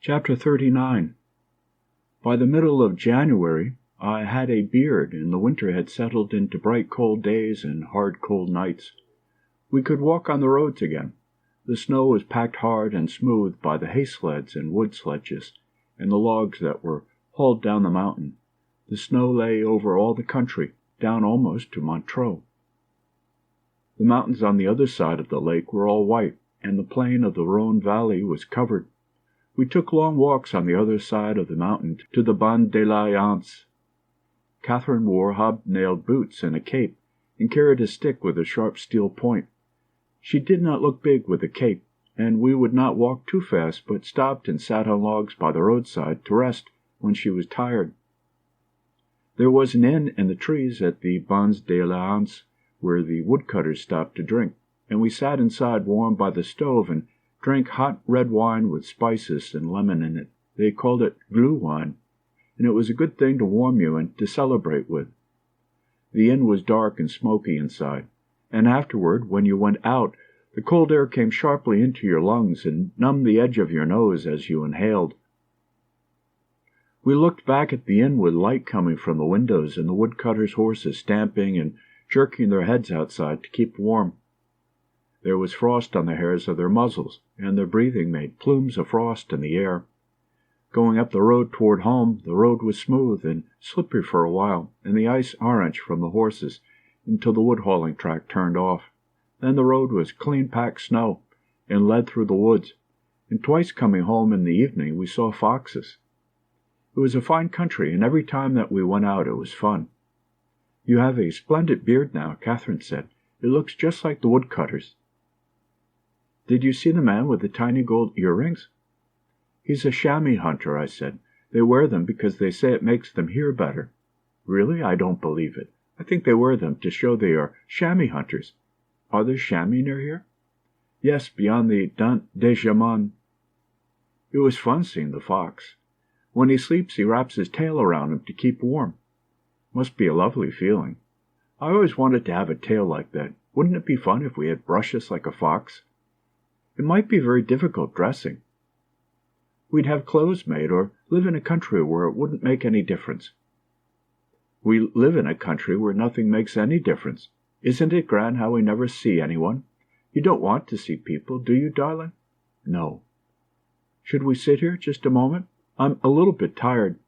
Chapter 39. By the middle of January, I had a beard, and the winter had settled into bright cold days and hard cold nights. We could walk on the roads again. The snow was packed hard and smooth by the hay sleds and wood sledges, and the logs that were hauled down the mountain. The snow lay over all the country, down almost to Montreux. The mountains on the other side of the lake were all white, and the plain of the Rhone valley was covered. We took long walks on the other side of the mountain to the Ban de la Yance. Catherine wore hobnailed boots and a cape, and carried a stick with a sharp steel point. She did not look big with a cape, and we would not walk too fast, but stopped and sat on logs by the roadside to rest when she was tired. There was an inn in the trees at the Ban de la Yance, where the woodcutters stopped to drink, and we sat inside warm by the stove and drank hot red wine with spices and lemon in it. They called it glue wine, and it was a good thing to warm you and to celebrate with. The inn was dark and smoky inside, and afterward, when you went out, the cold air came sharply into your lungs and numbed the edge of your nose as you inhaled. We looked back at the inn with light coming from the windows and the woodcutters' horses stamping and jerking their heads outside to keep warm. There was frost on the hairs of their muzzles, and their breathing made plumes of frost in the air. Going up the road toward home, the road was smooth and slippery for a while, and the ice orange from the horses, until the wood-hauling track turned off. Then the road was clean-packed snow, and led through the woods, and twice coming home in the evening we saw foxes. It was a fine country, and every time that we went out it was fun. "You have a splendid beard now," Catherine said. "It looks just like the woodcutters." "Did you see the man with the tiny gold earrings?" "He's a chamois hunter," I said. "They wear them because they say it makes them hear better." "Really? I don't believe it. I think they wear them to show they are chamois hunters. Are there chamois near here?" "Yes, beyond the Dent de Jamon." It was fun seeing the fox. When he sleeps he wraps his tail around him to keep warm. Must be a lovely feeling. I always wanted to have a tail like that. Wouldn't it be fun if we had brushes like a fox? It might be very difficult dressing. We'd have clothes made, or live in a country where it wouldn't make any difference. We live in a country where nothing makes any difference. Isn't it grand how we never see anyone? You don't want to see people, do you, darling? No. Should we sit here just a moment? I'm a little bit tired.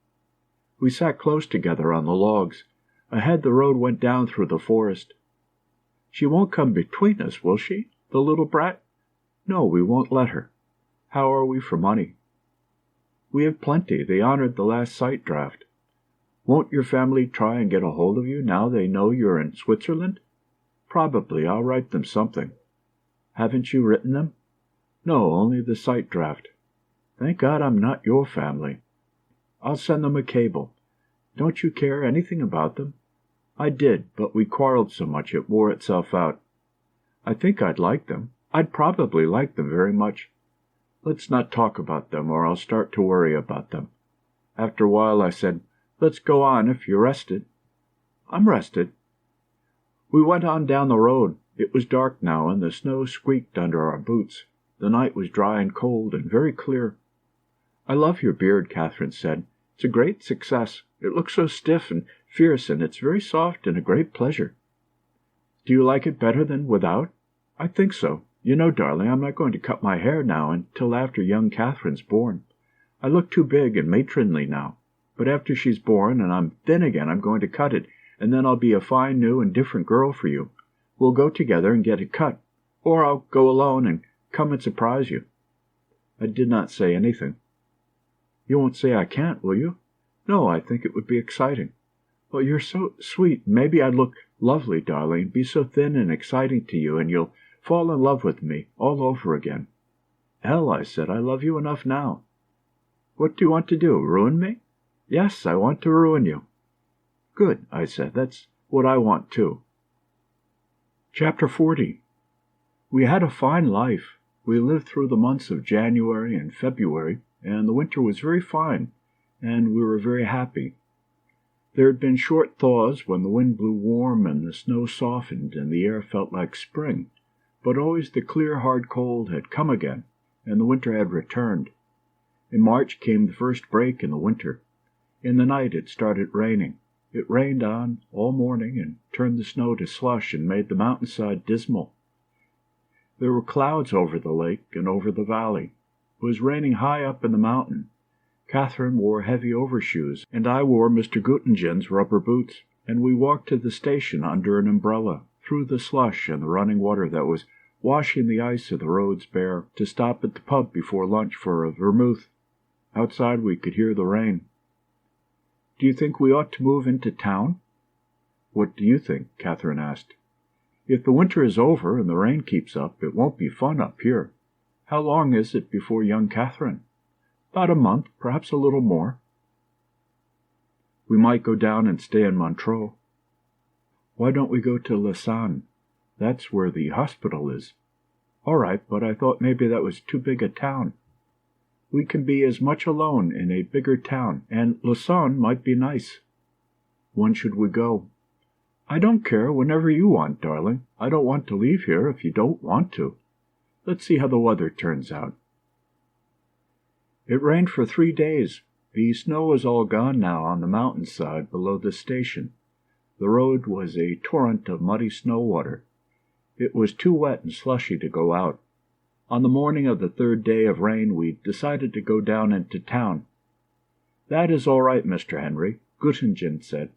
We sat close together on the logs. Ahead the road went down through the forest. She won't come between us, will she, the little brat? No, we won't let her. How are we for money? We have plenty. They honored the last sight draft. Won't your family try and get a hold of you now they know you're in Switzerland? Probably. I'll write them something. Haven't you written them? No, only the sight draft. Thank God I'm not your family. I'll send them a cable. Don't you care anything about them? I did, but we quarreled so much it wore itself out. I think I'd like them. I'd probably like them very much. Let's not talk about them, or I'll start to worry about them. After a while I said, "Let's go on if you're rested." "I'm rested." We went on down the road. It was dark now, and the snow squeaked under our boots. The night was dry and cold and very clear. "I love your beard," Catherine said. "It's a great success. It looks so stiff and fierce, and it's very soft and a great pleasure." "Do you like it better than without?" "I think so. You know, darling, I'm not going to cut my hair now until after young Catherine's born. I look too big and matronly now. But after she's born and I'm thin again, I'm going to cut it, and then I'll be a fine, new, and different girl for you. We'll go together and get it cut. Or I'll go alone and come and surprise you." I did not say anything. "You won't say I can't, will you?" "No, I think it would be exciting." "Well, you're so sweet. Maybe I'd look lovely, darling, be so thin and exciting to you, and you'll fall in love with me all over again." "Elle," I said, "I love you enough now." "What do you want to do, ruin me?" "Yes, I want to ruin you." "Good," I said, "that's what I want too." Chapter 40. We had a fine life. We lived through the months of January and February, and the winter was very fine, and we were very happy. There had been short thaws when the wind blew warm and the snow softened and the air felt like spring, but always the clear, hard cold had come again, and the winter had returned. In March came the first break in the winter. In the night it started raining. It rained on all morning and turned the snow to slush and made the mountainside dismal. There were clouds over the lake and over the valley. It was raining high up in the mountain. Catherine wore heavy overshoes, and I wore Mr. Guttengen's rubber boots, and we walked to the station under an umbrella, through the slush and the running water that was washing the ice of the roads bare, to stop at the pub before lunch for a vermouth. Outside we could hear the rain. "Do you think we ought to move into town?" "What do you think?" Catherine asked. "If the winter is over and the rain keeps up, it won't be fun up here. How long is it before young Catherine?" "About a month, perhaps a little more." "We might go down and stay in Montreux." "Why don't we go to Lausanne? That's where the hospital is." "All right, but I thought maybe that was too big a town." "We can be as much alone in a bigger town, and Lausanne might be nice." "When should we go?" "I don't care, whenever you want, darling. I don't want to leave here if you don't want to. Let's see how the weather turns out." It rained for 3 days. The snow was all gone now on the mountainside below the station. The road was a torrent of muddy snow water. It was too wet and slushy to go out. On the morning of the 3rd day of rain we decided to go down into town. "That is all right, Mr. Henry," Göttingen said.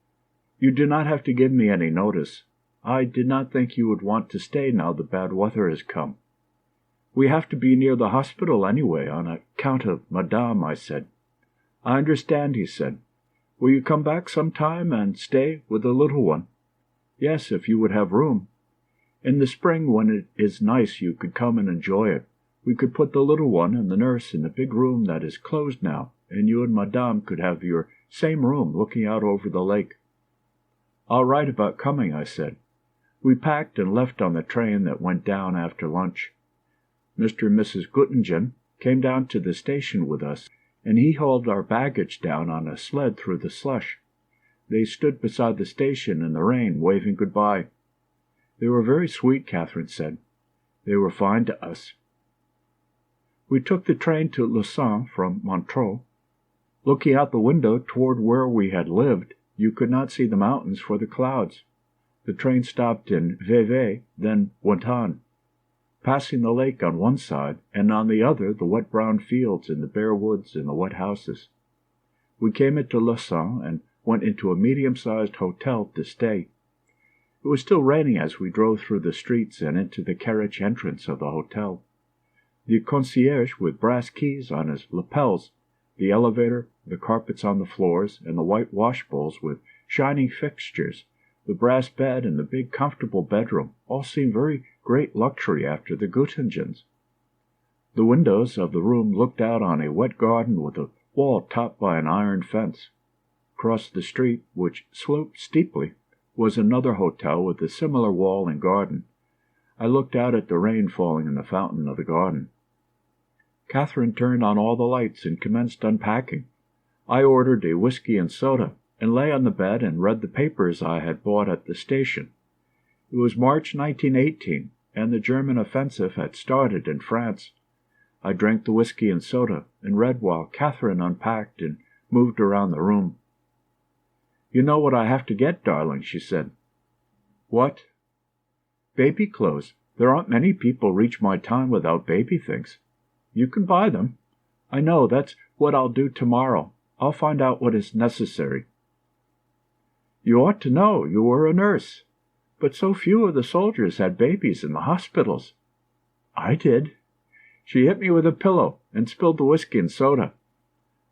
"You do not have to give me any notice. I did not think you would want to stay now the bad weather has come." "We have to be near the hospital anyway, on account of Madame," I said. "I understand," he said. "Will you come back some time and stay with the little one?" "Yes, if you would have room. In the spring, when it is nice, you could come and enjoy it. We could put the little one and the nurse in the big room that is closed now, and you and Madame could have your same room looking out over the lake." "I'll write about coming," I said. We packed and left on the train that went down after lunch. Mr. and Mrs. Göttingen came down to the station with us, and he hauled our baggage down on a sled through the slush. They stood beside the station in the rain, waving goodbye. They were very sweet, Catherine said. They were fine to us. We took the train to Lausanne from Montreux. Looking out the window toward where we had lived, you could not see the mountains for the clouds. The train stopped in Vevey, then went on, passing the lake on one side, and on the other the wet brown fields and the bare woods and the wet houses. We came into Lausanne and went into a medium-sized hotel to stay. It was still raining as we drove through the streets and into the carriage entrance of the hotel. The concierge with brass keys on his lapels, the elevator, the carpets on the floors, and the white wash bowls with shining fixtures, the brass bed and the big comfortable bedroom all seemed very great luxury after the Göttingens. The windows of the room looked out on a wet garden with a wall topped by an iron fence. Across the street, which sloped steeply, was another hotel with a similar wall and garden. I looked out at the rain falling in the fountain of the garden. Catherine turned on all the lights and commenced unpacking. I ordered a whiskey and soda, and lay on the bed and read the papers I had bought at the station. It was March 1918, and the German offensive had started in France. I drank the whiskey and soda, and read while Catherine unpacked and moved around the room. "You know what I have to get, darling," she said. "What?" "Baby clothes. There aren't many people reach my time without baby things. You can buy them." "I know. That's what I'll do tomorrow. I'll find out what is necessary." "You ought to know. You were a nurse. But so few of the soldiers had babies in the hospitals." "I did." She hit me with a pillow and spilled the whiskey and soda.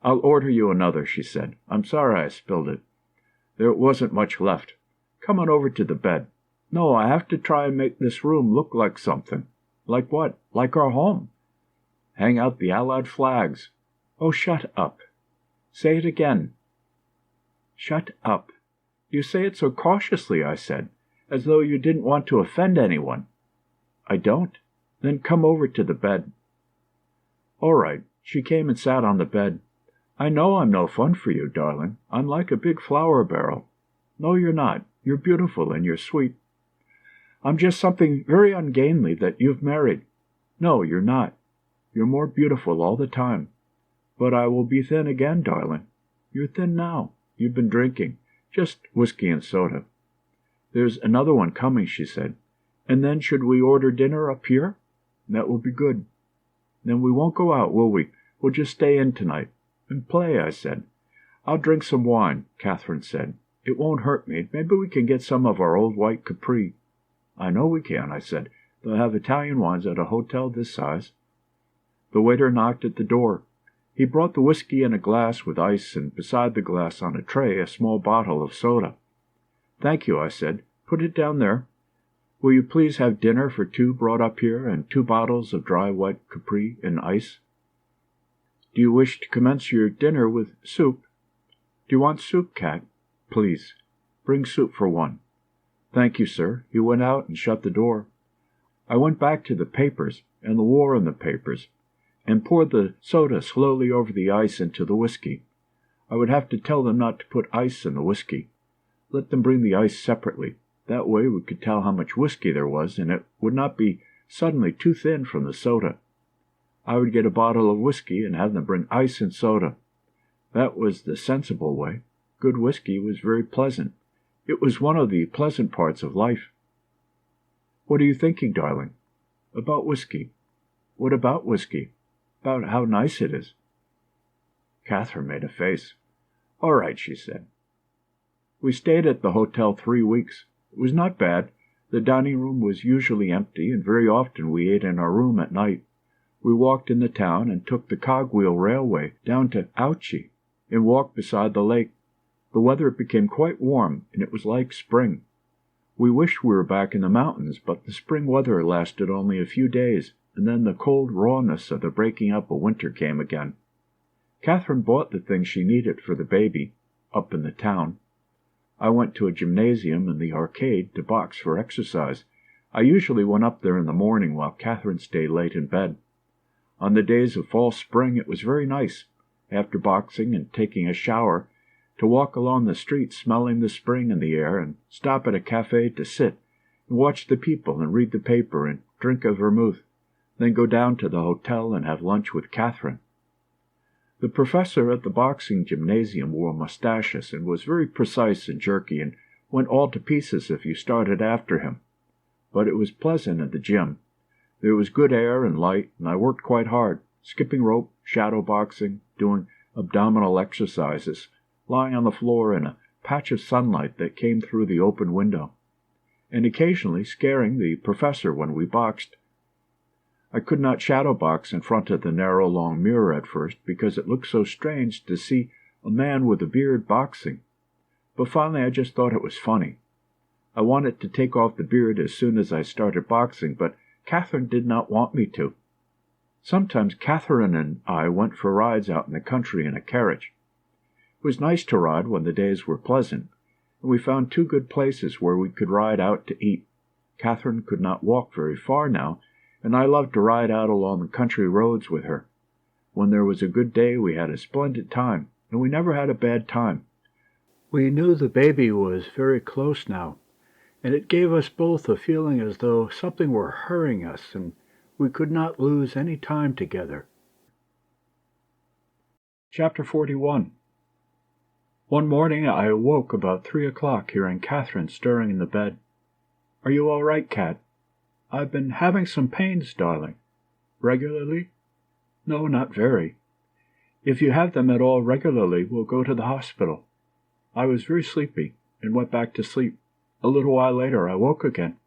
"I'll order you another," she said. "I'm sorry I spilled it. There wasn't much left. Come on over to the bed. No, I have to try and make this room look like something." "Like what?" "Like our home. Hang out the Allied flags." "Oh, shut up." "Say it again." "Shut up. You say it so cautiously," I said, "as though you didn't want to offend anyone." "I don't." "Then come over to the bed." All right. She came and sat on the bed. "I know I'm no fun for you, darling. I'm like a big flour barrel." "No, you're not. You're beautiful and you're sweet." "I'm just something very ungainly that you've married." "No, you're not. You're more beautiful all the time." But I will be thin again, darling. You're thin now. You've been drinking. Just whiskey and soda." "There's another one coming," she said. "And then should we order dinner up here?" "That will be good." "Then we won't go out, will we? We'll just stay in tonight." "And play," I said. "I'll drink some wine," Catherine said. "It won't hurt me. Maybe we can get some of our old white Capri." "I know we can," I said. "They'll have Italian wines at a hotel this size." The waiter knocked at the door. He brought the whiskey in a glass with ice, and beside the glass on a tray a small bottle of soda. "Thank you," I said. "Put it down there. Will you please have dinner for two brought up here, and 2 bottles of dry white Capri in ice?" "Do you wish to commence your dinner with soup?" "Do you want soup, Cat?" "Please. Bring soup for 1. "Thank you, sir." He went out and shut the door. I went back to the papers, and the war in the papers, and poured the soda slowly over the ice into the whiskey. I would have to tell them not to put ice in the whiskey. Let them bring the ice separately. That way we could tell how much whiskey there was, and it would not be suddenly too thin from the soda. I would get a bottle of whiskey and have them bring ice and soda. That was the sensible way. Good whiskey was very pleasant. It was one of the pleasant parts of life. "What are you thinking, darling?" "About whiskey." "What about whiskey?" "About how nice it is." Catherine made a face. "All right," she said. We stayed at the hotel 3 weeks. It was not bad. The dining room was usually empty, and very often we ate in our room at night. We walked in the town and took the cogwheel railway down to Ouchy and walked beside the lake. The weather became quite warm, and it was like spring. We wished we were back in the mountains, but the spring weather lasted only a few days, and then the cold rawness of the breaking up of winter came again. Catherine bought the things she needed for the baby, up in the town. I went to a gymnasium in the arcade to box for exercise. I usually went up there in the morning while Catherine stayed late in bed. On the days of fall spring it was very nice, after boxing and taking a shower, to walk along the street smelling the spring in the air, and stop at a cafe to sit and watch the people and read the paper and drink a vermouth, then go down to the hotel and have lunch with Catherine. The professor at the boxing gymnasium wore mustaches and was very precise and jerky, and went all to pieces if you started after him. But it was pleasant at the gym. There was good air and light, and I worked quite hard, skipping rope, shadow boxing, doing abdominal exercises, lying on the floor in a patch of sunlight that came through the open window, and occasionally scaring the professor when we boxed. I could not shadow box in front of the narrow long mirror at first, because it looked so strange to see a man with a beard boxing. But finally I just thought it was funny. I wanted to take off the beard as soon as I started boxing, but Catherine did not want me to. Sometimes Catherine and I went for rides out in the country in a carriage. It was nice to ride when the days were pleasant, and we found 2 good places where we could ride out to eat. Catherine could not walk very far now, and I loved to ride out along the country roads with her. When there was a good day we had a splendid time, and we never had a bad time. We knew the baby was very close now, and it gave us both a feeling as though something were hurrying us, and we could not lose any time together. Chapter 41. One morning I awoke about 3 o'clock, hearing Catherine stirring in the bed. "Are you all right, Cat?" "I've been having some pains, darling." "Regularly?" "No, not very." "If you have them at all regularly, we'll go to the hospital." I was very sleepy, and went back to sleep. A little while later I woke again.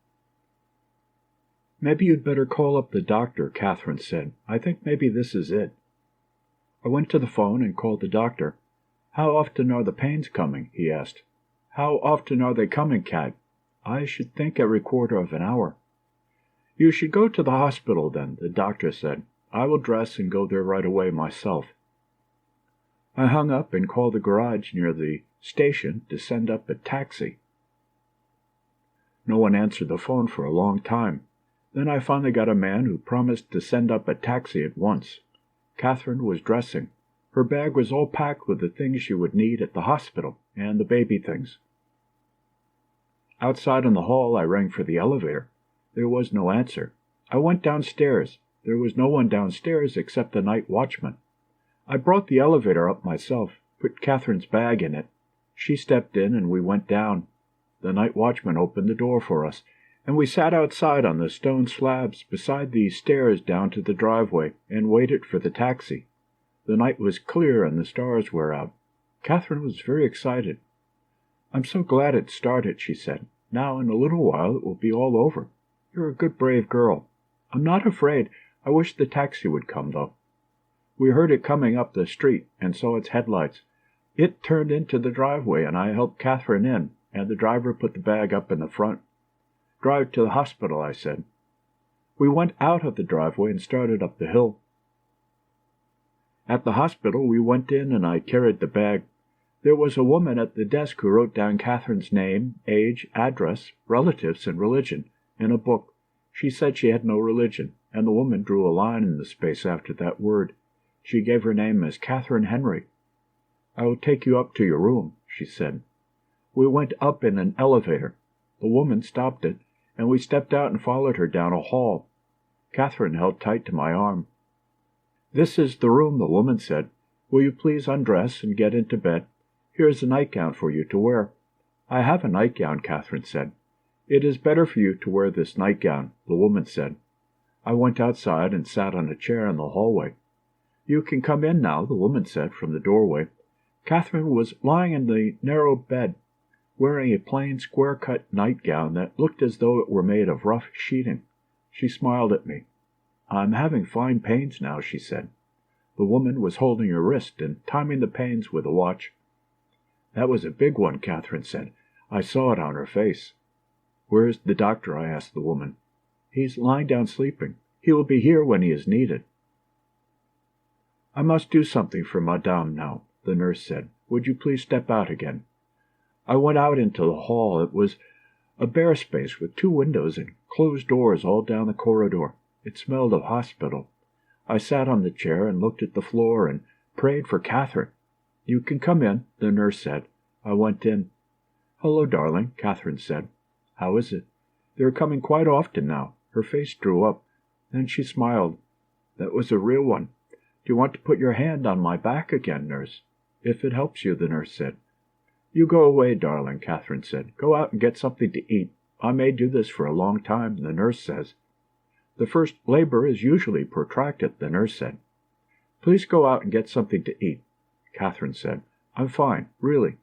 "Maybe you'd better call up the doctor," Catherine said. "I think maybe this is it." I went to the phone and called the doctor. "How often are the pains coming?" he asked. "How often are they coming, Cat?" "I should think every quarter of an hour." "You should go to the hospital, then," the doctor said. "I will dress and go there right away myself." I hung up and called the garage near the station to send up a taxi. No one answered the phone for a long time. Then I finally got a man who promised to send up a taxi at once. Catherine was dressing. Her bag was all packed with the things she would need at the hospital, and the baby things. Outside in the hall I rang for the elevator. There was no answer. I went downstairs. There was no one downstairs except the night watchman. I brought the elevator up myself, put Catherine's bag in it. She stepped in and we went down. The night watchman opened the door for us, and we sat outside on the stone slabs beside the stairs down to the driveway and waited for the taxi. The night was clear and the stars were out. Catherine was very excited. "I'm so glad it started," she said. "Now, in a little while, it will be all over. You're a good, brave girl." "I'm not afraid. I wish the taxi would come, though." We heard it coming up the street and saw its headlights. It turned into the driveway, and I helped Catherine in, and the driver put the bag up in the front. "Drive to the hospital," I said. We went out of the driveway and started up the hill. At the hospital, we went in and I carried the bag. There was a woman at the desk who wrote down Catherine's name, age, address, relatives, and religion in a book. She said she had no religion, and the woman drew a line in the space after that word. She gave her name as Catherine Henry. "I will take you up to your room," she said. We went up in an elevator. The woman stopped it, and we stepped out and followed her down a hall. Catherine held tight to my arm. "This is the room," the woman said. "Will you please undress and get into bed? Here is a nightgown for you to wear." "I have a nightgown," Catherine said. "It is better for you to wear this nightgown," the woman said. I went outside and sat on a chair in the hallway. "You can come in now," the woman said from the doorway. Catherine was lying in the narrow bed, wearing a plain square-cut nightgown that looked as though it were made of rough sheeting. She smiled at me. "I'm having fine pains now," she said. The woman was holding her wrist and timing the pains with a watch. "That was a big one," Catherine said. "I saw it on her face." "Where is the doctor?" I asked the woman. "He's lying down sleeping. He will be here when he is needed." "I must do something for Madame now," the nurse said. "Would you please step out again?" I went out into the hall. It was a bare space with 2 windows and closed doors all down the corridor. It smelled of hospital. I sat on the chair and looked at the floor and prayed for Catherine. "You can come in," the nurse said. I went in. "Hello, darling," Catherine said. "How is it?" "They're coming quite often now." Her face drew up. Then she smiled. "That was a real one. Do you want to put your hand on my back again, nurse?" "If it helps you," the nurse said. "You go away, darling," Catherine said. "Go out and get something to eat. I may do this for a long time, the nurse says." "The first labor is usually protracted," the nurse said. "Please go out and get something to eat." Catherine said, "I'm fine, really."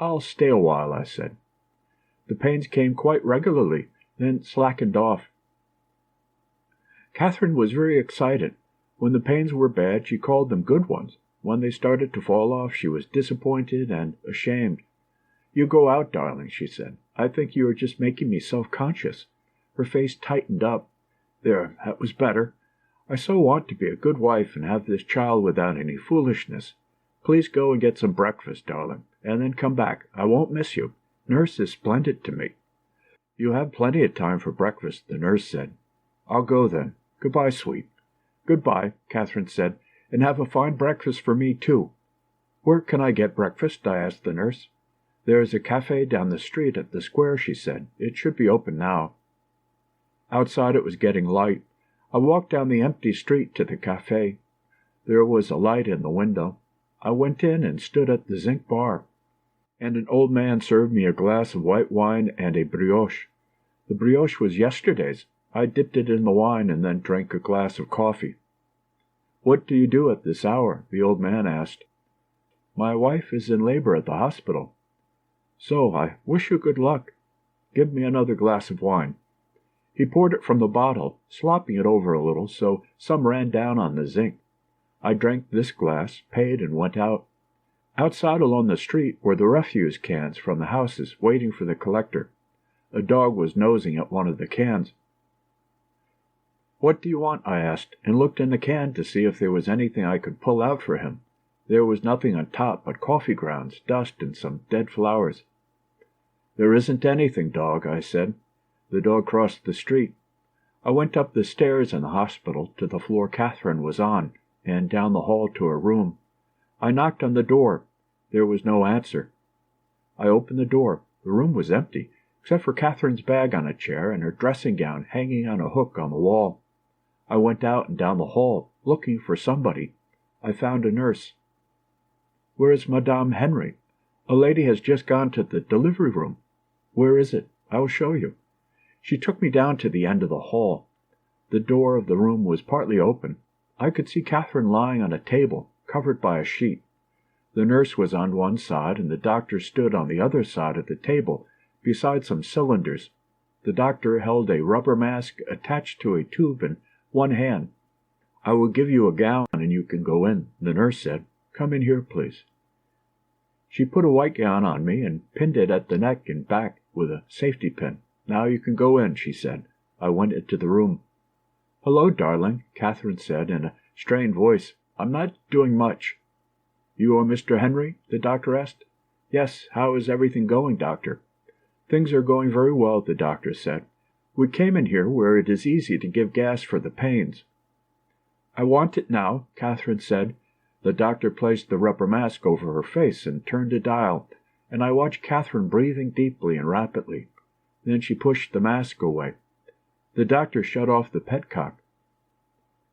"I'll stay a while," I said. The pains came quite regularly, then slackened off. Catherine was very excited. When the pains were bad, she called them good ones. When they started to fall off, she was disappointed and ashamed. "You go out, darling," she said. "I think you are just making me self-conscious." Her face tightened up. "There, that was better. I so want to be a good wife and have this child without any foolishness. Please go and get some breakfast, darling, and then come back. I won't miss you. Nurse is splendid to me." "You have plenty of time for breakfast," the nurse said. "I'll go then. Goodbye, sweet." "Goodbye," Catherine said, "and have a fine breakfast for me, too." "Where can I get breakfast?" I asked the nurse. "There is a cafe down the street at the square," she said. "It should be open now." Outside it was getting light. I walked down the empty street to the cafe. There was a light in the window. I went in and stood at the zinc bar, and an old man served me a glass of white wine and a brioche. The brioche was yesterday's. I dipped it in the wine and then drank a glass of coffee. "What do you do at this hour?" the old man asked. "My wife is in labor at the hospital." "So, I wish you good luck. Give me another glass of wine." He poured it from the bottle, slopping it over a little, so some ran down on the zinc. I drank this glass, paid, and went out. Outside along the street were the refuse cans from the houses, waiting for the collector. A dog was nosing at one of the cans. "What do you want?" I asked, and looked in the can to see if there was anything I could pull out for him. There was nothing on top but coffee grounds, dust, and some dead flowers. "There isn't anything, dog," I said. The dog crossed the street. I went up the stairs in the hospital to the floor Catherine was on, and down the hall to her room. I knocked on the door. There was no answer. I opened the door. The room was empty, except for Catherine's bag on a chair and her dressing gown hanging on a hook on the wall. I went out and down the hall, looking for somebody. I found a nurse." "Where is Madame Henry?" "A lady has just gone to the delivery room." "Where is it? I will show you." She took me down to the end of the hall. The door of the room was partly open. I could see Catherine lying on a table, covered by a sheet. The nurse was on one side, and the doctor stood on the other side of the table, beside some cylinders. The doctor held a rubber mask attached to a tube in one hand. "I will give you a gown, and you can go in," the nurse said. "Come in here, please." She put a white gown on me and pinned it at the neck and back with a safety pin. "Now you can go in," she said. I went into the room. "Hello, darling," Catherine said in a strained voice. "I'm not doing much." "You are Mr. Henry?" the doctor asked. "Yes. How is everything going, doctor?" "Things are going very well," the doctor said. "We came in here where it is easy to give gas for the pains." "I want it now," Catherine said. The doctor placed the rubber mask over her face and turned a dial, and I watched Catherine breathing deeply and rapidly. Then she pushed the mask away. The doctor shut off the petcock.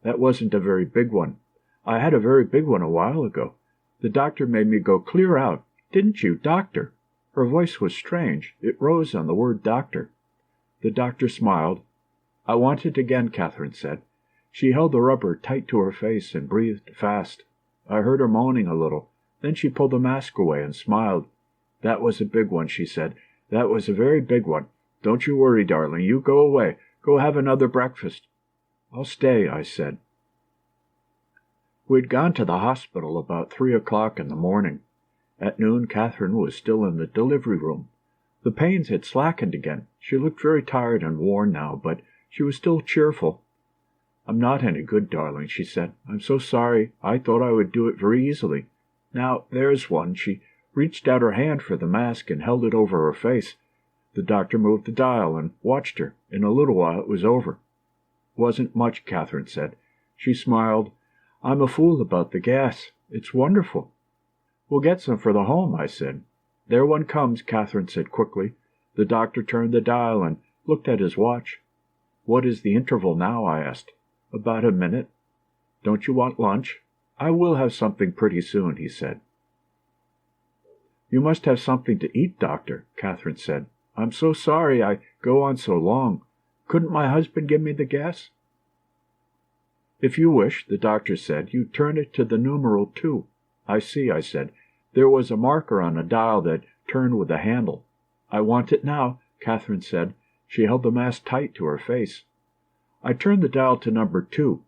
"That wasn't a very big one. I had a very big one a while ago. The doctor made me go clear out. Didn't you, doctor?" Her voice was strange. It rose on the word doctor. The doctor smiled. "I want it again," Catherine said. She held the rubber tight to her face and breathed fast. I heard her moaning a little. Then she pulled the mask away and smiled. "That was a big one," she said. "That was a very big one. Don't you worry, darling. You go away. Go have another breakfast." "I'll stay," I said. We'd gone to the hospital about 3 o'clock in the morning. At noon, Catherine was still in the delivery room. The pains had slackened again. She looked very tired and worn now, but she was still cheerful. "I'm not any good, darling," she said. "I'm so sorry. I thought I would do it very easily. Now, there's one." She reached out her hand for the mask and held it over her face. The doctor moved the dial and watched her. In a little while it was over. "Wasn't much," Catherine said. She smiled. "I'm a fool about the gas. It's wonderful." "We'll get some for the home," I said. "There one comes," Catherine said quickly. The doctor turned the dial and looked at his watch. "What is the interval now?" I asked. "About a minute." "Don't you want lunch?" "I will have something pretty soon," he said. "You must have something to eat, doctor," Catherine said. "I'm so sorry I go on so long. Couldn't my husband give me the gas?" "If you wish," the doctor said, "you turn it to the numeral 2. "I see," I said. There was a marker on a dial that turned with a handle. "I want it now," Catherine said. She held the mask tight to her face. I turned the dial to number 2,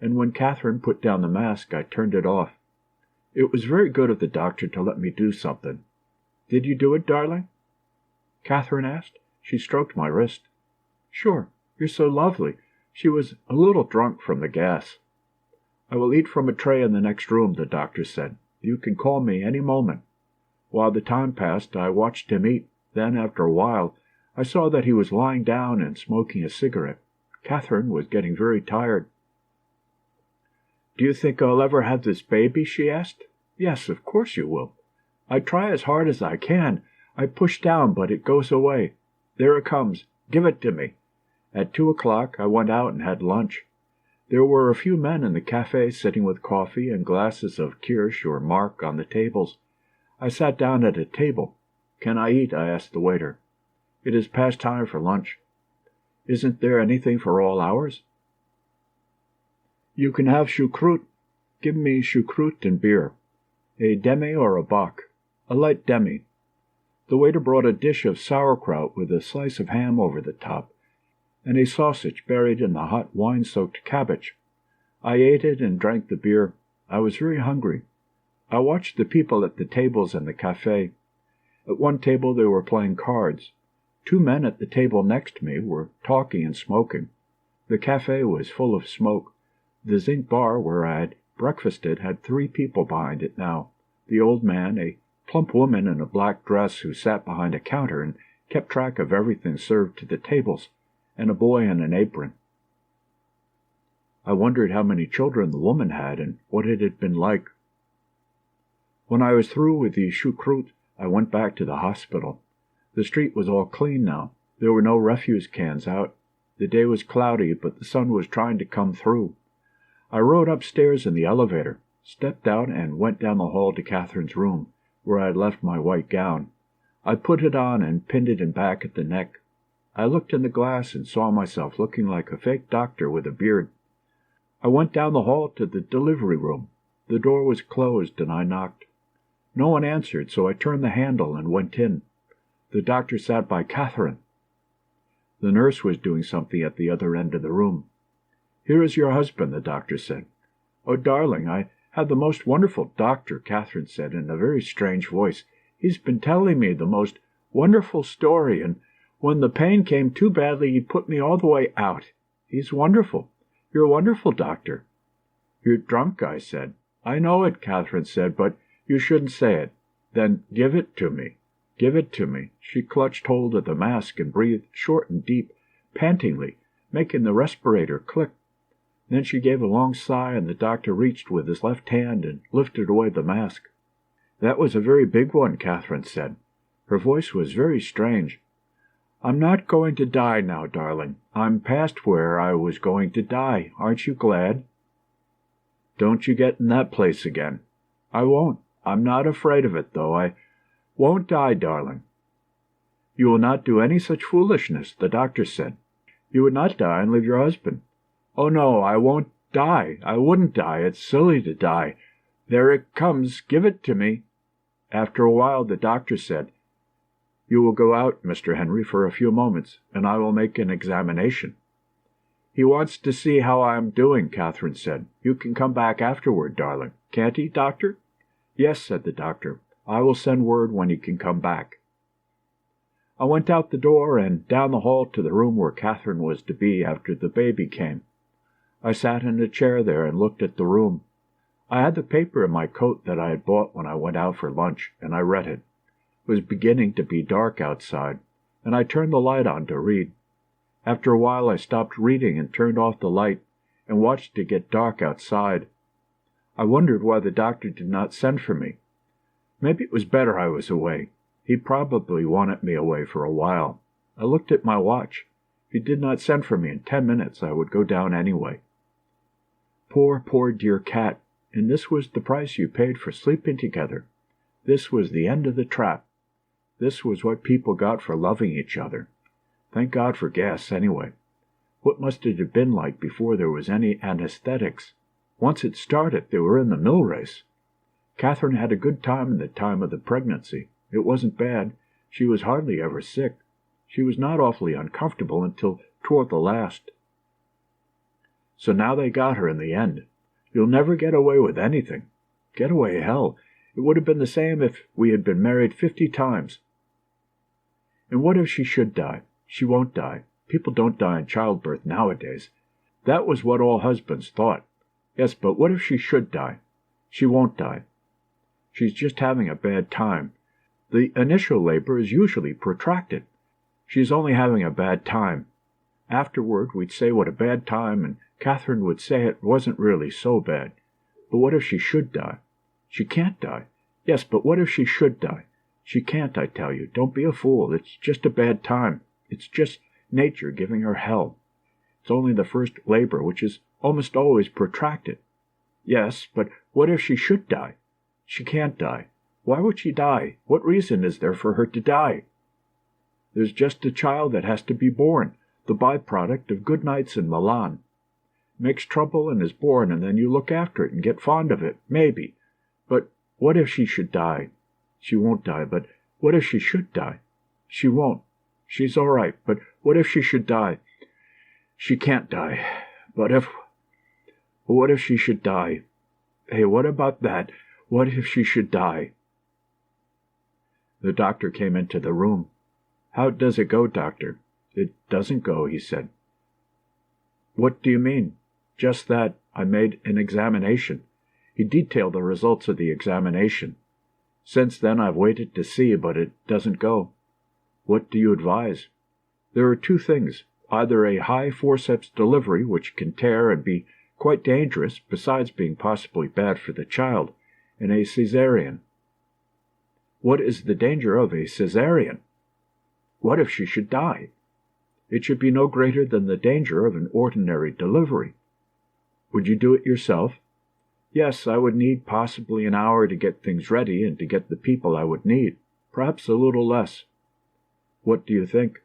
and when Catherine put down the mask, I turned it off. It was very good of the doctor to let me do something. "Did you do it, darling?" Catherine asked. She stroked my wrist. "Sure. You're so lovely." She was a little drunk from the gas. "I will eat from a tray in the next room," the doctor said. "You can call me any moment." While the time passed, I watched him eat. Then, after a while, I saw that he was lying down and smoking a cigarette. Catherine was getting very tired. "Do you think I'll ever have this baby?" she asked. "Yes, of course you will." "I try as hard as I can. I push down, but it goes away. There it comes. Give it to me." At 2 o'clock, I went out and had lunch. There were a few men in the cafe sitting with coffee and glasses of kirsch or mark on the tables. I sat down at a table. "Can I eat?" I asked the waiter. "It is past time for lunch." "Isn't there anything for all hours?" "You can have choucroute." "Give me choucroute and beer." "A demi or a bock?" "A light demi." The waiter brought a dish of sauerkraut with a slice of ham over the top, and a sausage buried in the hot wine-soaked cabbage. I ate it and drank the beer. I was very hungry. I watched the people at the tables in the cafe. At one table they were playing cards. 2 men at the table next me were talking and smoking. The cafe was full of smoke. The zinc bar where I had breakfasted had 3 people behind it now. The old man, a plump woman in a black dress who sat behind a counter and kept track of everything served to the tables, and a boy in an apron. I wondered how many children the woman had and what it had been like. When I was through with the choucroute, I went back to the hospital. The street was all clean now. There were no refuse cans out. The day was cloudy, but the sun was trying to come through. I rode upstairs in the elevator. stepped out and went down the hall to Catherine's room, where I had left my white gown. I put it on and pinned it in back at the neck. I looked in the glass and saw myself looking like a fake doctor with a beard. I went down the hall to the delivery room. The door was closed and I knocked. No one answered, so I turned the handle and went in. The doctor sat by Catherine. The nurse was doing something at the other end of the room. "Here is your husband," the doctor said. "Oh, darling, I have the most wonderful doctor," Catherine said in a very strange voice. "He's been telling me the most wonderful story, and when the pain came too badly, he put me all the way out. He's wonderful. You're a wonderful doctor." "You're drunk," I said. "I know it," Catherine said, "but you shouldn't say it." "Then give it to me. Give it to me." She clutched hold of the mask and breathed short and deep, pantingly, making the respirator click. Then she gave a long sigh, and the doctor reached with his left hand and lifted away the mask. "That was a very big one," Catherine said. Her voice was very strange. "I'm not going to die now, darling. I'm past where I was going to die. Aren't you glad?" "Don't you get in that place again." "I won't. I'm not afraid of it, though. I won't die, darling." "You will not do any such foolishness," the doctor said. "You would not die and leave your husband." "Oh, no, I won't die. I wouldn't die. It's silly to die. There it comes. Give it to me." After a while, the doctor said, "You will go out, Mr. Henry, for a few moments, and I will make an examination." "He wants to see how I am doing," Catherine said. "You can come back afterward, darling. Can't he, doctor?" "Yes," said the doctor. "I will send word when he can come back." I went out the door and down the hall to the room where Catherine was to be after the baby came. I sat in a chair there and looked at the room. I had the paper in my coat that I had bought when I went out for lunch, and I read it. It was beginning to be dark outside, and I turned the light on to read. After a while I stopped reading and turned off the light and watched it get dark outside. I wondered why the doctor did not send for me. Maybe it was better I was away. He probably wanted me away for a while. I looked at my watch. If he did not send for me in 10 minutes, I would go down anyway. Poor, poor dear cat, and this was the price you paid for sleeping together. This was the end of the trap. This was what people got for loving each other. Thank God for gas, anyway. What must it have been like before there was any anesthetics? Once it started, they were in the mill race. Catherine had a good time in the time of the pregnancy. It wasn't bad. She was hardly ever sick. She was not awfully uncomfortable until toward the last. So now they got her in the end. You'll never get away with anything. Get away, hell. It would have been the same if we had been married 50 times. And what if she should die? She won't die. People don't die in childbirth nowadays. That was what all husbands thought. Yes, but what if she should die? She won't die. She's just having a bad time. The initial labor is usually protracted. She's only having a bad time. Afterward, we'd say what a bad time, and Catherine would say it wasn't really so bad. But what if she should die? She can't die. Yes, but what if she should die? She can't, I tell you. Don't be a fool. It's just a bad time. It's just nature giving her hell. It's only the first labor, which is almost always protracted. Yes, but what if she should die? She can't die. Why would she die? What reason is there for her to die? There's just a child that has to be born, the byproduct of good nights in Milan. Makes trouble and is born, and then you look after it and get fond of it, maybe. But what if she should die? She won't die, but what if she should die? She won't. She's all right, but what if she should die? She can't die. What if she should die? Hey, what about that? What if she should die? The doctor came into the room. How does it go, doctor? It doesn't go, he said. What do you mean? Just that I made an examination. He detailed the results of the examination. Since then I've waited to see, but it doesn't go. What do you advise? There are two things. Either a high forceps delivery, which can tear and be quite dangerous, besides being possibly bad for the child, and a caesarean. What is the danger of a caesarean? What if she should die? It should be no greater than the danger of an ordinary delivery. Would you do it yourself? Yes, I would need possibly an hour to get things ready and to get the people I would need. Perhaps a little less. What do you think?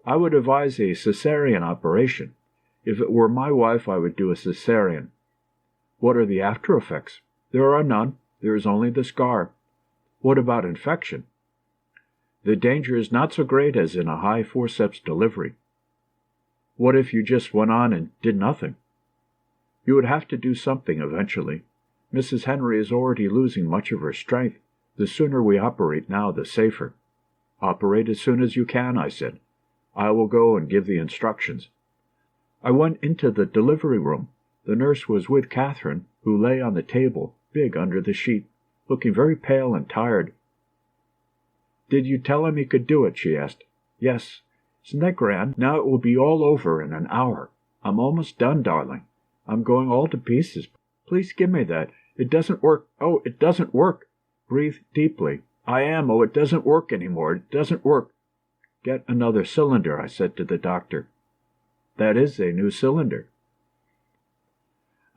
I would advise a cesarean operation. If it were my wife, I would do a cesarean. What are the after effects? There are none. There is only the scar. What about infection? The danger is not so great as in a high forceps delivery. What if you just went on and did nothing? You would have to do something eventually. Mrs. Henry is already losing much of her strength. The sooner we operate now, the safer. Operate as soon as you can, I said. I will go and give the instructions. I went into the delivery room. The nurse was with Catherine, who lay on the table, big under the sheet, looking very pale and tired. Did you tell him he could do it? She asked. Yes. Isn't that grand? Now it will be all over in an hour. I'm almost done, darling. I'm going all to pieces. Please give me that. It doesn't work. Oh, it doesn't work. Breathe deeply. I am. Oh, it doesn't work anymore. It doesn't work. Get another cylinder, I said to the doctor. That is a new cylinder.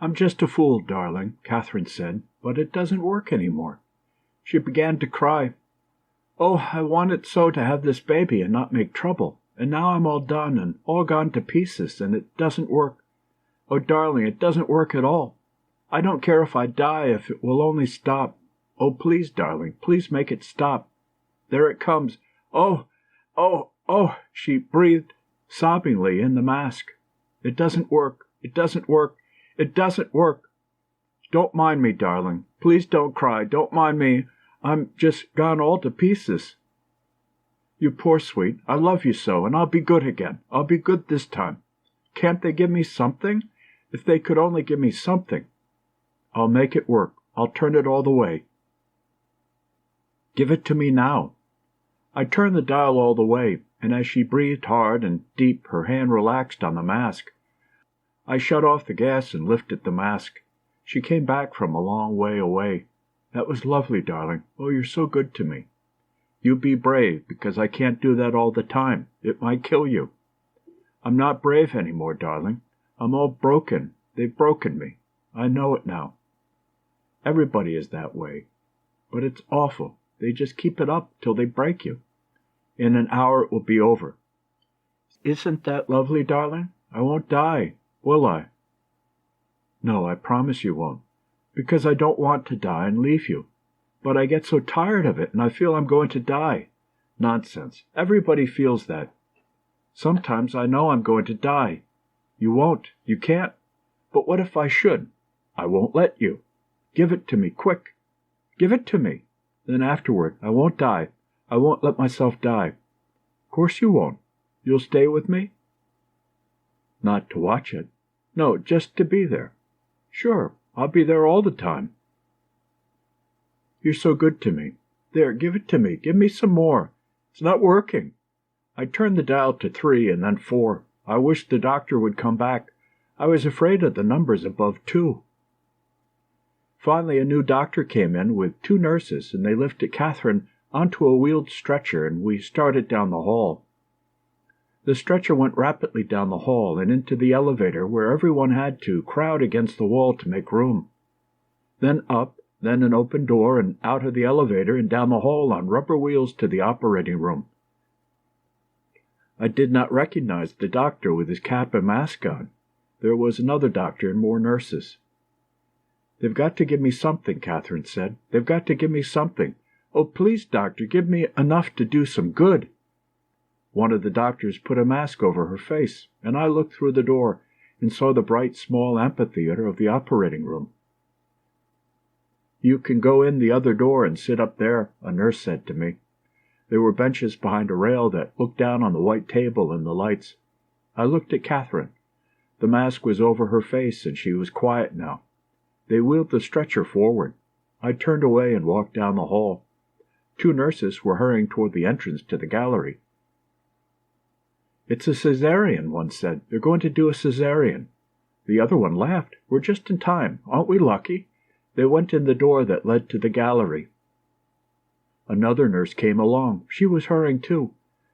I'm just a fool, darling, Catherine said, but it doesn't work anymore. She began to cry. Oh, I wanted so to have this baby and not make trouble, and now I'm all done and all gone to pieces, and it doesn't work. Oh, darling, it doesn't work at all. I don't care if I die if it will only stop. Oh, please, darling, please make it stop. There it comes. Oh, oh, oh, she breathed sobbingly in the mask. It doesn't work. It doesn't work. It doesn't work. Don't mind me, darling. Please don't cry. Don't mind me. I'm just gone all to pieces. You poor sweet. I love you so, and I'll be good again. I'll be good this time. Can't they give me something? If they could only give me something. I'll make it work. I'll turn it all the way. Give it to me now. I turned the dial all the way, and as she breathed hard and deep, her hand relaxed on the mask. I shut off the gas and lifted the mask. She came back from a long way away. That was lovely, darling. Oh, you're so good to me. You be brave, because I can't do that all the time. It might kill you. I'm not brave any more, darling. I'm all broken. They've broken me. I know it now. Everybody is that way. But it's awful. They just keep it up till they break you. In an hour it will be over. Isn't that lovely, darling? I won't die, will I? No, I promise you won't, because I don't want to die and leave you. But I get so tired of it, and I feel I'm going to die. Nonsense. Everybody feels that. Sometimes I know I'm going to die. You won't. You can't. But what if I should? I won't let you. Give it to me, quick. Give it to me. Then afterward, I won't die. I won't let myself die. Of course you won't. You'll stay with me? Not to watch it. No, just to be there. Sure, I'll be there all the time. You're so good to me. There, give it to me. Give me some more. It's not working. I turned the dial to 3 and then 4. I wished the doctor would come back. I was afraid of the numbers above 2. Finally, a new doctor came in with 2 nurses, and they lifted Catherine onto a wheeled stretcher, and we started down the hall. The stretcher went rapidly down the hall and into the elevator, where everyone had to crowd against the wall to make room. Then up, then an open door, and out of the elevator and down the hall on rubber wheels to the operating room. I did not recognize the doctor with his cap and mask on. There was another doctor and more nurses. They've got to give me something, Catherine said. They've got to give me something. Oh, please, doctor, give me enough to do some good. One of the doctors put a mask over her face, and I looked through the door and saw the bright, small amphitheater of the operating room. You can go in the other door and sit up there, a nurse said to me. There were benches behind a rail that looked down on the white table and the lights. I looked at Catherine. The mask was over her face, and she was quiet now. They wheeled the stretcher forward. I turned away and walked down the hall. 2 nurses were hurrying toward the entrance to the gallery. It's a cesarean, one said. They're going to do a cesarean. The other one laughed. We're just in time. Aren't we lucky? They went in the door that led to the gallery. Another nurse came along. She was hurrying too.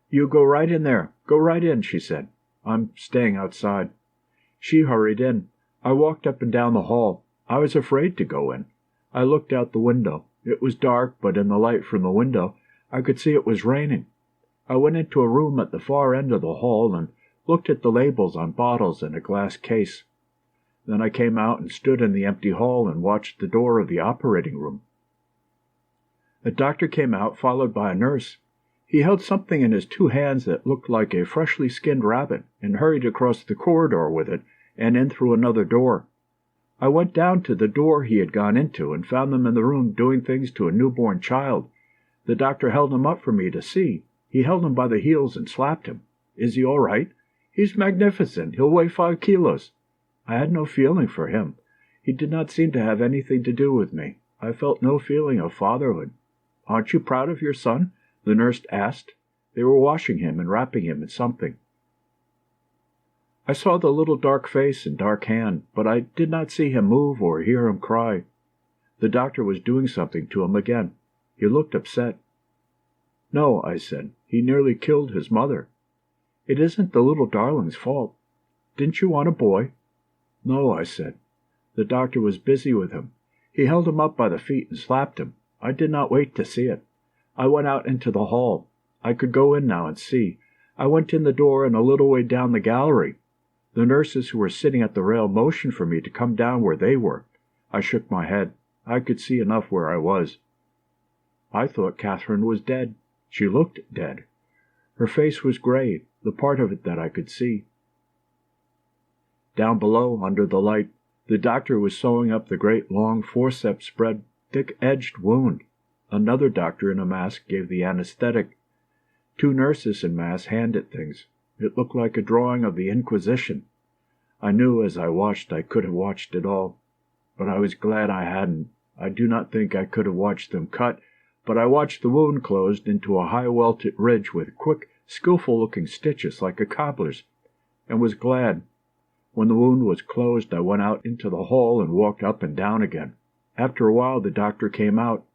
You go right in there. Go right in, she said. I'm staying outside. She hurried in. I walked up and down the hall. I was afraid to go in. I looked out the window. It was dark, but in the light from the window, I could see it was raining. I went into a room at the far end of the hall and looked at the labels on bottles in a glass case. Then I came out and stood in the empty hall and watched the door of the operating room. A doctor came out, followed by a nurse. He held something in his 2 hands that looked like a freshly skinned rabbit, and hurried across the corridor with it and in through another door. I went down to the door he had gone into and found them in the room doing things to a newborn child. The doctor held him up for me to see. He held him by the heels and slapped him. "Is he all right?" "He's magnificent. He'll weigh 5 kilos." I had no feeling for him. He did not seem to have anything to do with me. I felt no feeling of fatherhood. "Aren't you proud of your son?" the nurse asked. They were washing him and wrapping him in something. I saw the little dark face and dark hand, but I did not see him move or hear him cry. The doctor was doing something to him again. He looked upset. "No," I said. "He nearly killed his mother." "It isn't the little darling's fault. Didn't you want a boy?" "No," I said. The doctor was busy with him. He held him up by the feet and slapped him. I did not wait to see it. I went out into the hall. I could go in now and see. I went in the door and a little way down the gallery. The nurses who were sitting at the rail motioned for me to come down where they were. I shook my head. I could see enough where I was. I thought Catherine was dead. She looked dead. Her face was gray, the part of it that I could see. Down below, under the light, the doctor was sewing up the great long forceps-spread, thick-edged wound. Another doctor in a mask gave the anesthetic. 2 nurses in masks handed things. It looked like a drawing of the Inquisition. I knew as I watched I could have watched it all. But I was glad I hadn't. I do not think I could have watched them cut, but I watched the wound closed into a high-welted ridge with quick, skillful-looking stitches like a cobbler's, and was glad. When the wound was closed, I went out into the hall and walked up and down again. After a while, the doctor came out.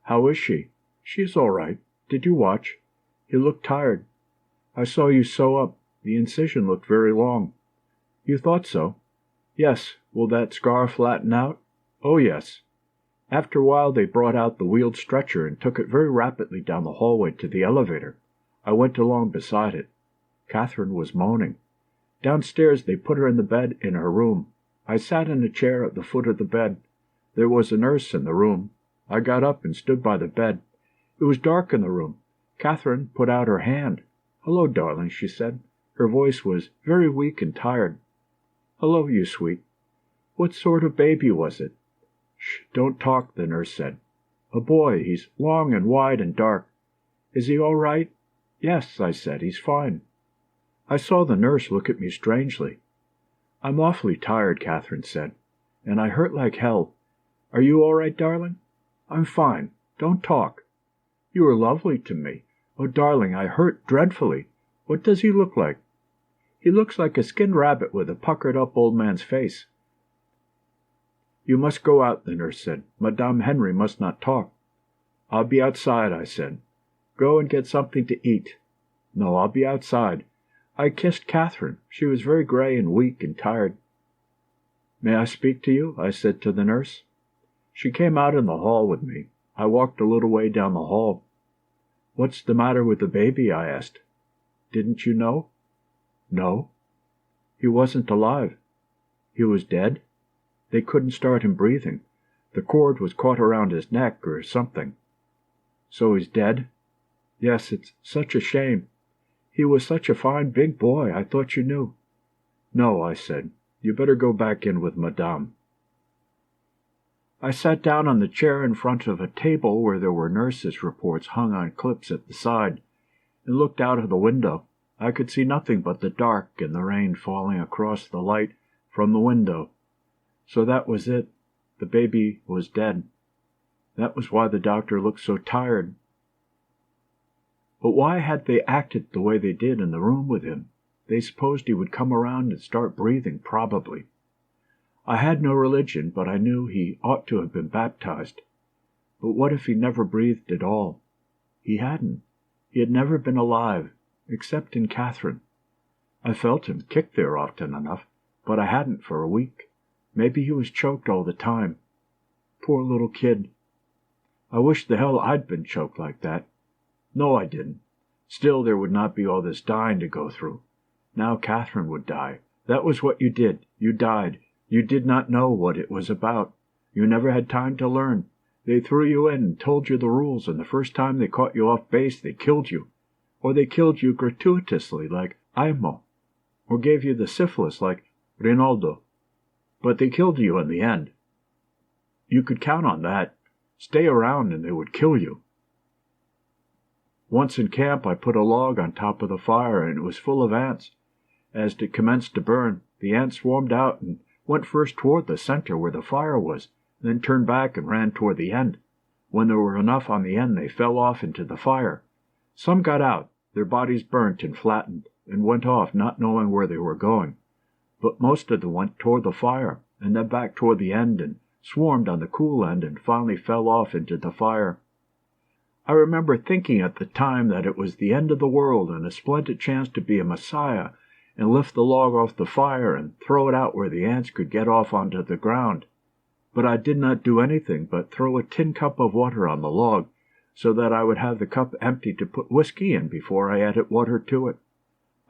"How is she?" "She is all right. Did you watch?" "He looked tired." "I saw you sew up. The incision looked very long." "You thought so?" "Yes. Will that scar flatten out?" "Oh, yes." After a while they brought out the wheeled stretcher and took it very rapidly down the hallway to the elevator. I went along beside it. Catherine was moaning. Downstairs they put her in the bed in her room. I sat in a chair at the foot of the bed. There was a nurse in the room. I got up and stood by the bed. It was dark in the room. Catherine put out her hand. "Hello, darling," she said. Her voice was very weak and tired. "Hello, you sweet." "What sort of baby was it?" "Shh, don't talk," the nurse said. "A boy. He's long and wide and dark." "Is he all right?" "Yes," I said. "He's fine." I saw the nurse look at me strangely. "I'm awfully tired," Catherine said, "and I hurt like hell. Are you all right, darling?" "I'm fine. Don't talk." "You were lovely to me. Oh, darling, I hurt dreadfully. What does he look like?" "He looks like a skinned rabbit with a puckered-up old man's face." "You must go out," the nurse said. "Madame Henry must not talk." "I'll be outside," I said. "Go and get something to eat." "No, I'll be outside." I kissed Catherine. She was very gray and weak and tired. "May I speak to you?" I said to the nurse. She came out in the hall with me. I walked a little way down the hall. "What's the matter with the baby?" I asked. "Didn't you know?" "No." "He wasn't alive." "He was dead?" "They couldn't start him breathing. The cord was caught around his neck or something." "So he's dead?" "Yes, it's such a shame. He was such a fine big boy. I thought you knew." "No," I said. "You better go back in with Madame." I sat down on the chair in front of a table where there were nurses' reports hung on clips at the side, and looked out of the window. I could see nothing but the dark and the rain falling across the light from the window. So that was it. The baby was dead. That was why the doctor looked so tired. But why had they acted the way they did in the room with him? They supposed he would come around and start breathing, probably. I had no religion, but I knew he ought to have been baptized. But what if he never breathed at all? He hadn't. He had never been alive, except in Catherine. I felt him kick there often enough, but I hadn't for a week. Maybe he was choked all the time. Poor little kid. I wish the hell I'd been choked like that. No, I didn't. Still, there would not be all this dying to go through. Now Catherine would die. That was what you did. You died. You did not know what it was about. You never had time to learn. They threw you in and told you the rules, and the first time they caught you off base, they killed you. Or they killed you gratuitously, like Aimo. Or gave you the syphilis, like Rinaldo. But they killed you in the end. You could count on that. Stay around and they would kill you. Once in camp, I put a log on top of the fire, and it was full of ants. As it commenced to burn, the ants swarmed out and went first toward the center where the fire was, then turned back and ran toward the end. When there were enough on the end, they fell off into the fire. Some got out, their bodies burnt and flattened, and went off, not knowing where they were going. But most of them went toward the fire, and then back toward the end, and swarmed on the cool end, and finally fell off into the fire. I remember thinking at the time that it was the end of the world and a splendid chance to be a messiah and lift the log off the fire and throw it out where the ants could get off onto the ground. But I did not do anything but throw a tin cup of water on the log so that I would have the cup empty to put whiskey in before I added water to it.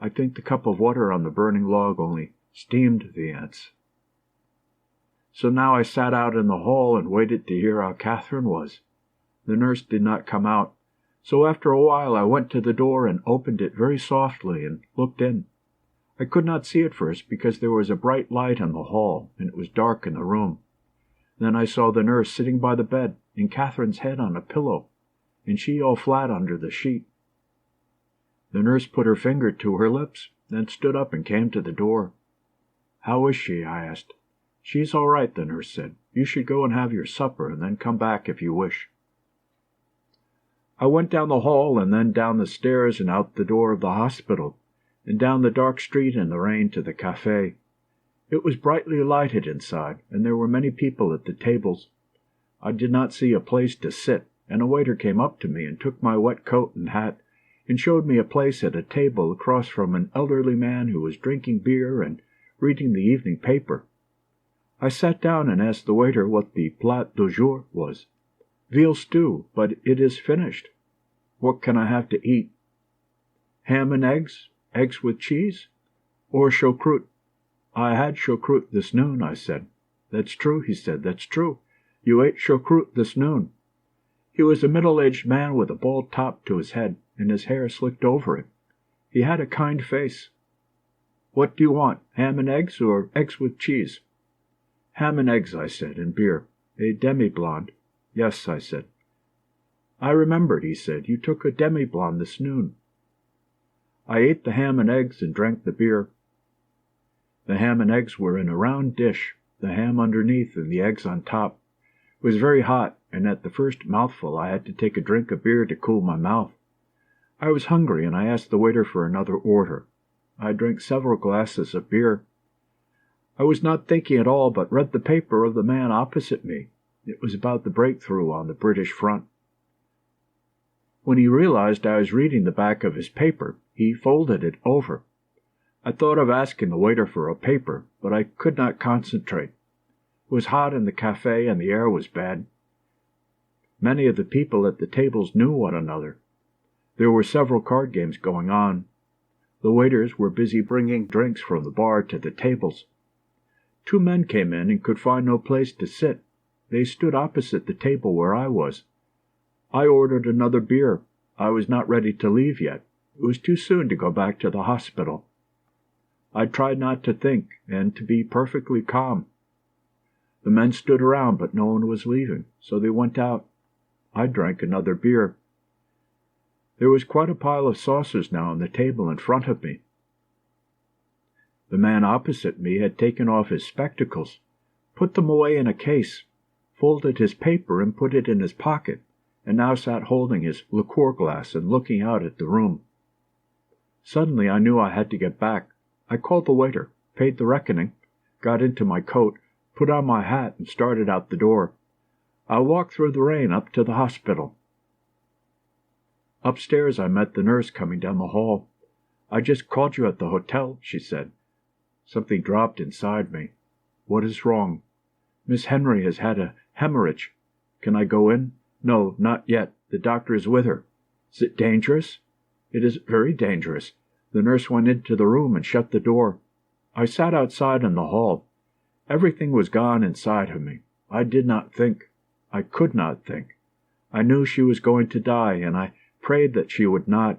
I think the cup of water on the burning log only steamed the ants. So now I sat out in the hall and waited to hear how Catherine was. The nurse did not come out, so after a while I went to the door and opened it very softly and looked in. I could not see at first because there was a bright light in the hall and it was dark in the room. Then I saw the nurse sitting by the bed and Catherine's head on a pillow, and she all flat under the sheet. The nurse put her finger to her lips, then stood up and came to the door. "How is she?" I asked. "She's all right," the nurse said. "You should go and have your supper and then come back if you wish." I went down the hall and then down the stairs and out the door of the hospital, and down the dark street in the rain to the café. It was brightly lighted inside, and there were many people at the tables. I did not see a place to sit, and a waiter came up to me and took my wet coat and hat, and showed me a place at a table across from an elderly man who was drinking beer and reading the evening paper. I sat down and asked the waiter what the plat du jour was. "Veal stew, but it is finished." "What can I have to eat?" "Ham and eggs? Eggs with cheese? Or choucroute?" "I had choucroute this noon," I said. "That's true," he said. "That's true. You ate choucroute this noon." He was a middle-aged man with a bald top to his head, and his hair slicked over it. He had a kind face. "What do you want, ham and eggs or eggs with cheese?" "Ham and eggs," I said, "and beer. A demi-blonde." "Yes," I said. "I remembered," he said. "You took a demi-blonde this noon." I ate the ham and eggs and drank the beer. The ham and eggs were in a round dish, the ham underneath and the eggs on top. It was very hot, and at the first mouthful I had to take a drink of beer to cool my mouth. I was hungry, and I asked the waiter for another order. I drank several glasses of beer. I was not thinking at all, but read the paper of the man opposite me. It was about the breakthrough on the British front. When he realized I was reading the back of his paper, he folded it over. I thought of asking the waiter for a paper, but I could not concentrate. It was hot in the café and the air was bad. Many of the people at the tables knew one another. There were several card games going on. The waiters were busy bringing drinks from the bar to the tables. 2 men came in and could find no place to sit. They stood opposite the table where I was. I ordered another beer. I was not ready to leave yet. It was too soon to go back to the hospital. I tried not to think, and to be perfectly calm. The men stood around, but no one was leaving, so they went out. I drank another beer. There was quite a pile of saucers now on the table in front of me. The man opposite me had taken off his spectacles, put them away in a case, folded his paper and put it in his pocket, and now sat holding his liqueur glass and looking out at the room. Suddenly I knew I had to get back. I called the waiter, paid the reckoning, got into my coat, put on my hat, and started out the door. I walked through the rain up to the hospital. Upstairs I met the nurse coming down the hall. "I just called you at the hotel," she said. Something dropped inside me. "What is wrong?" "Miss Henry has had a hemorrhage." "Can I go in?" "No, not yet. The doctor is with her." "Is it dangerous?" "It is very dangerous." The nurse went into the room and shut the door. I sat outside in the hall. Everything was gone inside of me. I did not think. I could not think. I knew she was going to die, and I prayed that she would not.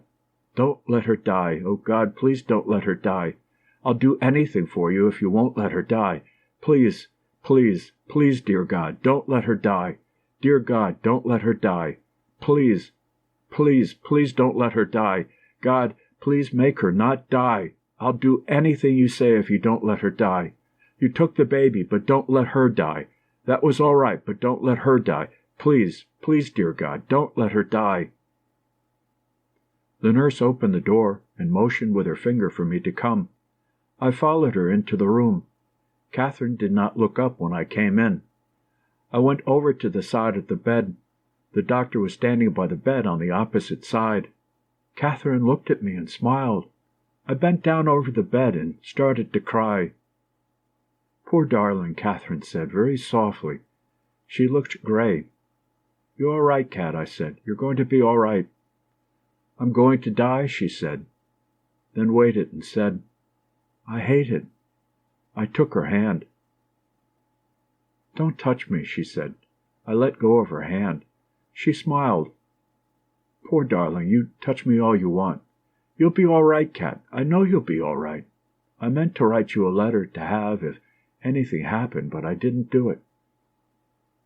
"Don't let her die. Oh, God, please don't let her die. I'll do anything for you if you won't let her die. Please, please, please, dear God, don't let her die. Dear God, don't let her die. Please, please, please don't let her die. God, please make her not die. I'll do anything you say if you don't let her die. You took the baby, but don't let her die. That was all right, but don't let her die. Please, please, dear God, don't let her die." The nurse opened the door and motioned with her finger for me to come. I followed her into the room. Catherine did not look up when I came in. I went over to the side of the bed. The doctor was standing by the bed on the opposite side. Catherine looked at me and smiled. I bent down over the bed and started to cry. "Poor darling," Catherine said, very softly. She looked gray. "You're all right, Cat," I said. "You're going to be all right." "I'm going to die," she said. Then waited and said, "I hate it." I took her hand. "Don't touch me," she said. I let go of her hand. She smiled. "Poor darling, you touch me all you want. You'll be all right, Cat. I know you'll be all right. I meant to write you a letter to have if anything happened, but I didn't do it."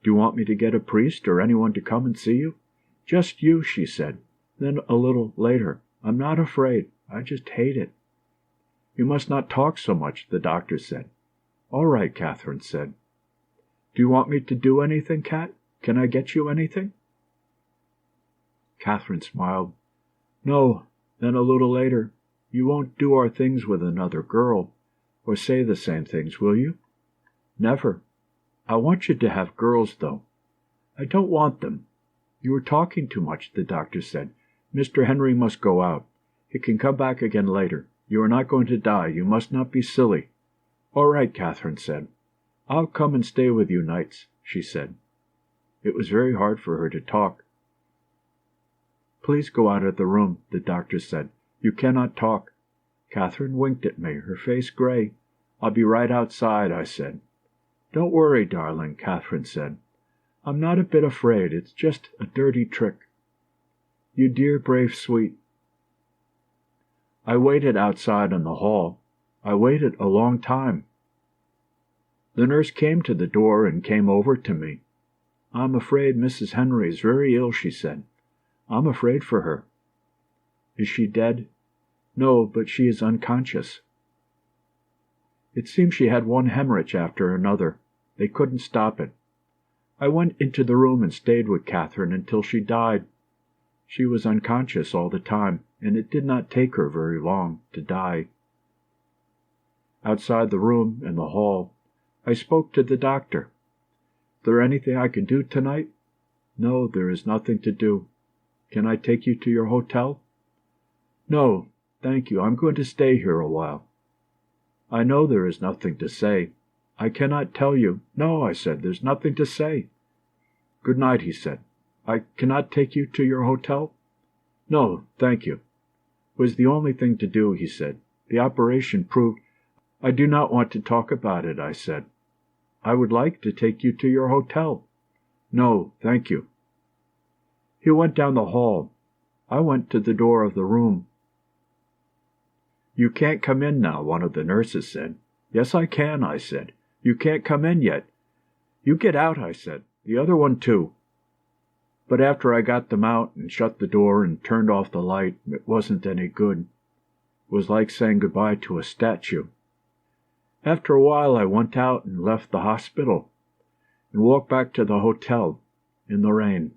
"Do you want me to get a priest or anyone to come and see you?" "Just you," she said. Then a little later, "I'm not afraid. I just hate it." "You must not talk so much," the doctor said. "All right," Catherine said. "Do you want me to do anything, Cat? Can I get you anything?" Catherine smiled. "No." Then a little later, "You won't do our things with another girl, or say the same things, will you?" "Never." "I want you to have girls, though." "I don't want them." "You are talking too much," the doctor said. "Mr. Henry must go out. He can come back again later. You are not going to die. You must not be silly." "All right," Catherine said. "I'll come and stay with you nights," she said. It was very hard for her to talk. "Please go out of the room," the doctor said. "You cannot talk." Catherine winked at me, her face gray. "I'll be right outside," I said. "Don't worry, darling," Catherine said. "I'm not a bit afraid. It's just a dirty trick." "You dear, brave, sweet." I waited outside in the hall. I waited a long time. The nurse came to the door and came over to me. "I'm afraid Mrs. Henry is very ill," she said. "I'm afraid for her." "Is she dead?" "No, but she is unconscious." It seemed she had one hemorrhage after another. They couldn't stop it. I went into the room and stayed with Catherine until she died. She was unconscious all the time, and it did not take her very long to die. Outside the room, in the hall, I spoke to the doctor. "Is there anything I can do tonight?" "No, there is nothing to do." "Can I take you to your hotel?" "No, thank you. I'm going to stay here a while." "I know there is nothing to say. I cannot tell you." "No," I said, "there's nothing to say." "Good night," he said. "I cannot take you to your hotel?" "No, thank you." "It was the only thing to do," he said. "The operation proved—" "I do not want to talk about it," I said. "I would like to take you to your hotel." "No, thank you." He went down the hall. I went to the door of the room. "You can't come in now," one of the nurses said. "Yes, I can," I said. "You can't come in yet." "You get out," I said. "The other one, too." But after I got them out and shut the door and turned off the light, it wasn't any good. It was like saying goodbye to a statue. After a while I went out and left the hospital and walked back to the hotel in the rain.